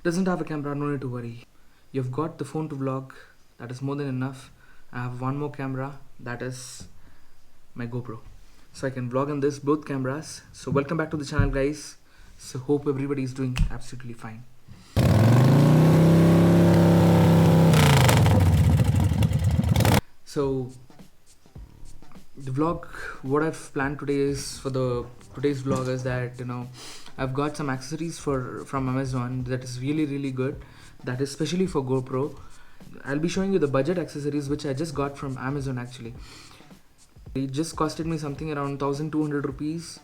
doesn't have a camera, no need to worry. You've got the phone to vlog, that is more than enough. I have one more camera, that is my GoPro, so I can vlog on this both cameras. So welcome back to the channel, guys. So hope everybody is doing absolutely fine. So the vlog, what I've planned today is, for the today's vlog, is that I've got some accessories from Amazon that is really good, that is specially for GoPro. I'll be showing you the budget accessories which I just got from Amazon. Actually, it just costed me something around 1200 rupees,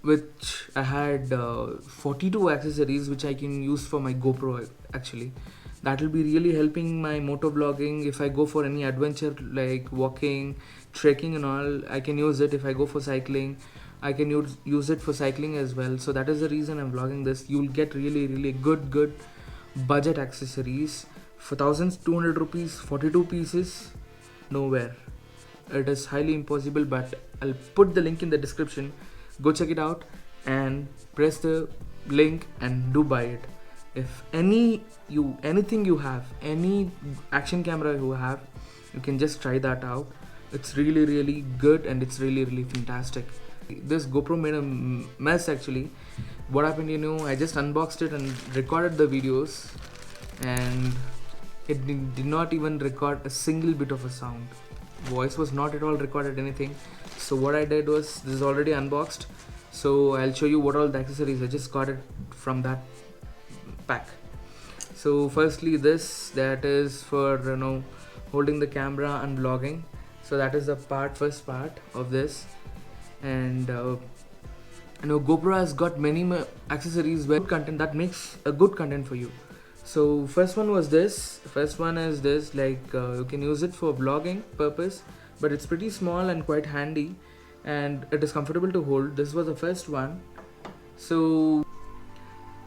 which I had 42 accessories which I can use for my GoPro. Actually, that will be really helping my moto vlogging. If I go for any adventure like walking, trekking and all, I can use it. If I go for cycling, I can use it for cycling as well. So that is the reason I'm vlogging this. You'll get really good budget accessories for 1200 rupees, 42 pieces, nowhere. It is highly impossible, but I'll put the link in the description. Go check it out and press the link and do buy it. If anything you have, any action camera you have, you can just try that out. It's really good and it's really fantastic. This GoPro made a mess actually. What happened, I just unboxed it and recorded the videos, and it did not even record a single bit of a sound. Voice was not at all recorded, anything. So what I did was, this is already unboxed, so I'll show you what all the accessories I just got it from that pack. So firstly, that is for holding the camera and vlogging. So that is the first part of this. And GoPro has got many accessories with content that makes a good content for you. So first one is this, like you can use it for vlogging purpose, but it's pretty small and quite handy, and it is comfortable to hold. This was the first one. So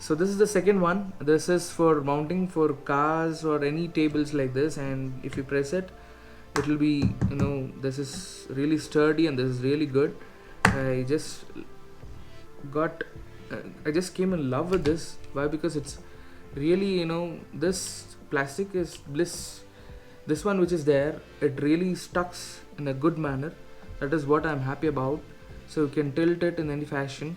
this is the second one. This is for mounting for cars or any tables like this, and if you press it, it will be, this is really sturdy and this is really good. I just came in love with this. Why? Because it's really, this plastic is bliss. This one which is there, it really stucks in a good manner. That is what I'm happy about. So you can tilt it in any fashion.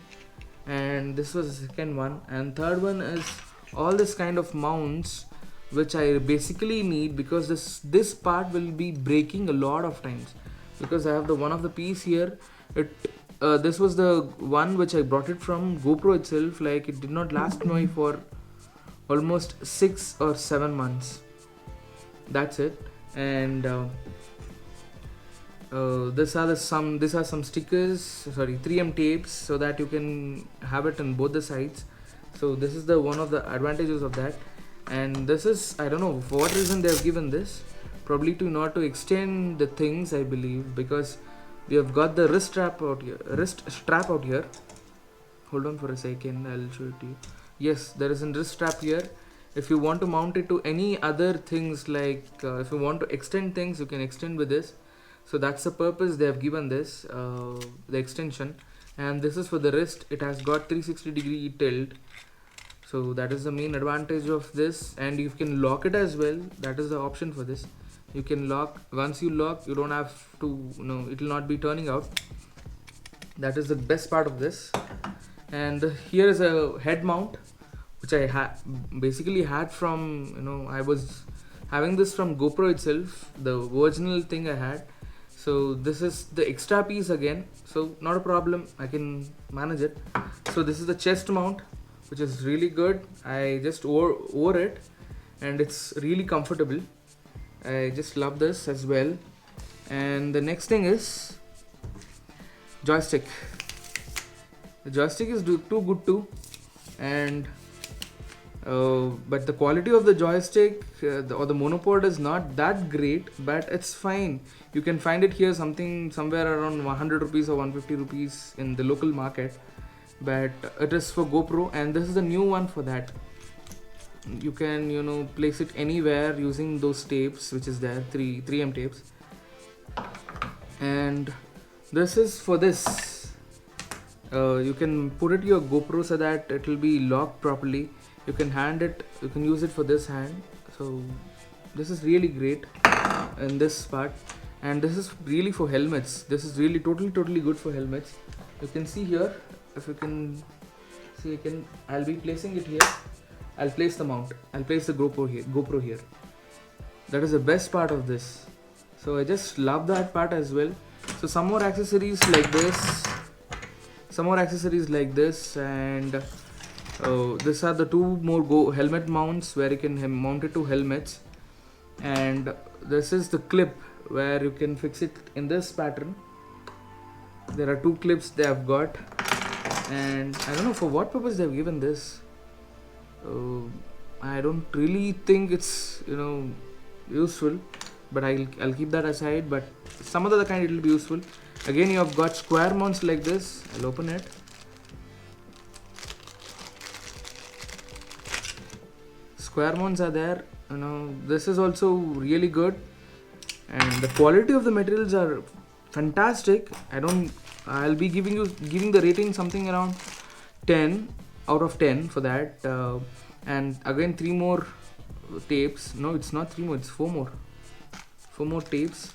And this was the second one. And third one is all this kind of mounts which I basically need, because this part will be breaking a lot of times, because I have the one of the piece here. This was the one which I brought it from GoPro itself. Like, it did not last me for almost 6 or 7 months. That's it. And these are some stickers, 3M tapes, so that you can have it on both the sides. So this is the one of the advantages of that. And this is, I don't know for what reason they have given this, probably to extend the things, I believe, because we have got the wrist strap out here. Hold on for a second, I'll show it to you. Yes, there is a wrist strap here. If you want to mount it to any other things, like if you want to extend things, you can extend with this. So that's the purpose they have given this, the extension. And this is for the wrist. It has got 360-degree tilt. So that is the main advantage of this. And you can lock it as well. That is the option for this. You can lock. Once you lock, you don't have to, it will not be turning out. That is the best part of this. And here is a head mount, which I basically had from, I was having this from GoPro itself, the original thing I had. So this is the extra piece again, so not a problem, I can manage it. So this is the chest mount, which is really good. I just wore it and it's really comfortable. I just love this as well. And the next thing is joystick. The joystick is too good too, and but the quality of the joystick or the monopod is not that great, but it's fine. You can find it here somewhere around 100 rupees or 150 rupees in the local market, but it is for GoPro, and this is the new one for that. You can place it anywhere using those tapes which is there, 3M tapes. And this is for this You can put it your GoPro so that it will be locked properly. You can you can use it for this hand. So this is really great in this part, and this is really for helmets. This is really totally good for helmets. You can see here, if you can see, I'll be placing it here. I'll place the mount. I'll place the GoPro here. That is the best part of this. So I just love that part as well. So some more accessories like this. And these are the two more helmet mounts where you can mount it to helmets. And this is the clip where you can fix it in this pattern. There are two clips they have got, and I don't know for what purpose they have given this. I don't really think it's useful, but I'll keep that aside. But some other kind it will be useful. Again, you have got square mounts like this. I'll open it. Square mounts are there. This is also really good, and the quality of the materials are fantastic. I'll be giving the rating something around 10 out of 10 for that. And again, 3 more tapes. No, it's not 3 more, it's 4 more. 4 more tapes.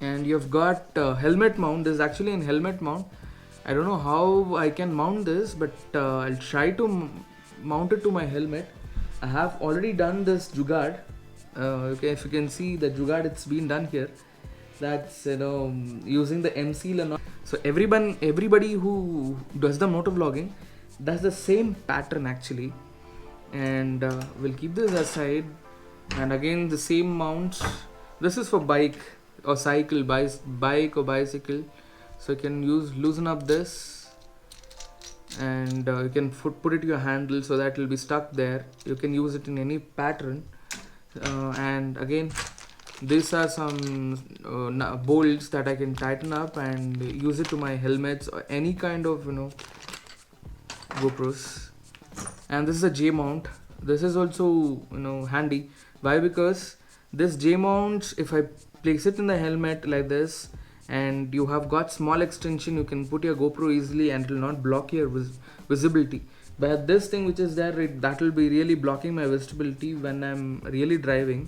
And you've got helmet mount. This is actually a helmet mount. I don't know how I can mount this, but I'll try to mount it to my helmet. I have already done this jugaad. Okay, if you can see the jugaad, it's been done here. That's using the M seal and all. So everybody who does the motovlogging does the same pattern actually. And we'll keep this aside. And again, the same mounts. This is for bike or cycle, bike or bicycle. So you can loosen up this, and you can put it to your handle so that it will be stuck there. You can use it in any pattern. And again, these are some bolts that I can tighten up and use it to my helmets or any kind of GoPros. And this is a J mount. This is also handy. Why? Because this J mount, if I place it in the helmet like this, and you have got small extension, you can put your GoPro easily and it will not block your visibility. But this thing which is there, that will be really blocking my visibility when I'm really driving.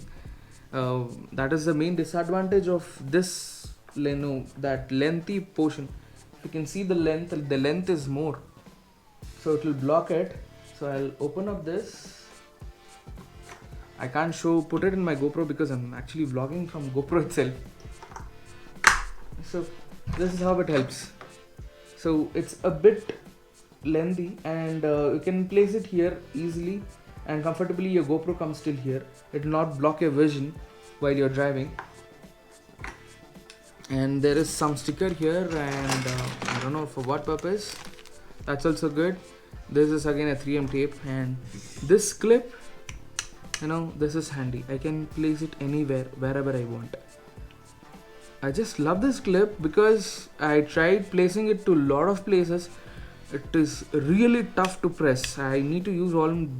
That is the main disadvantage of this that lengthy portion. If you can see the length is more, so it will block it. So I'll open up this. I can't put it in my GoPro because I'm actually vlogging from GoPro itself. So this is how it helps. So it's a bit lengthy, and you can place it here easily and comfortably. Your GoPro comes still here. It will not block your vision while you're driving. And there is some sticker here, and I don't know for what purpose. That's also good. This is again a 3M tape, and this clip, this is handy. I can place it anywhere, wherever I want. I just love this clip because I tried placing it to a lot of places. It is really tough to press. I need to use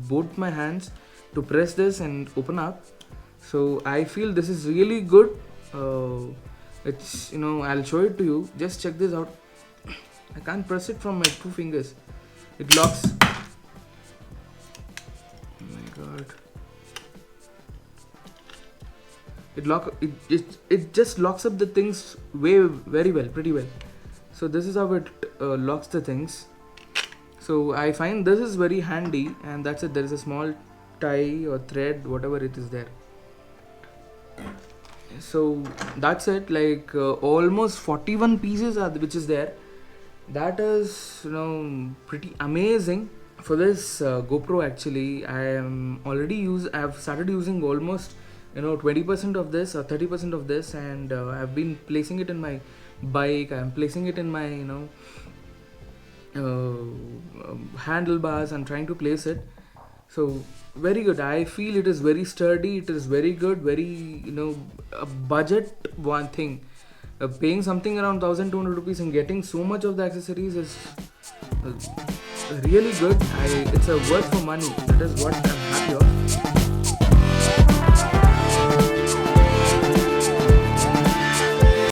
both my hands to press this and open up. So I feel this is really good. It's I'll show it to you. Just check this out. I can't press it from my 2 fingers. It locks. Oh my god. It just locks up the things very well, pretty well. So this is how it locks the things. So I find this is very handy, and that's it. There is a small tie or thread, whatever it is there. So that's it. Like almost 41 pieces which is there. That is pretty amazing. For this GoPro, actually I've started using almost 20% of this or 30% of this, and I've been placing it in my bike. I'm placing it in my handlebars. I'm trying to place it. So very good. I feel it is very sturdy. It is very good. Very a budget one thing. Paying something around 1,200 rupees and getting so much of the accessories is really good. It's a worth for money. That is what I'm happy of.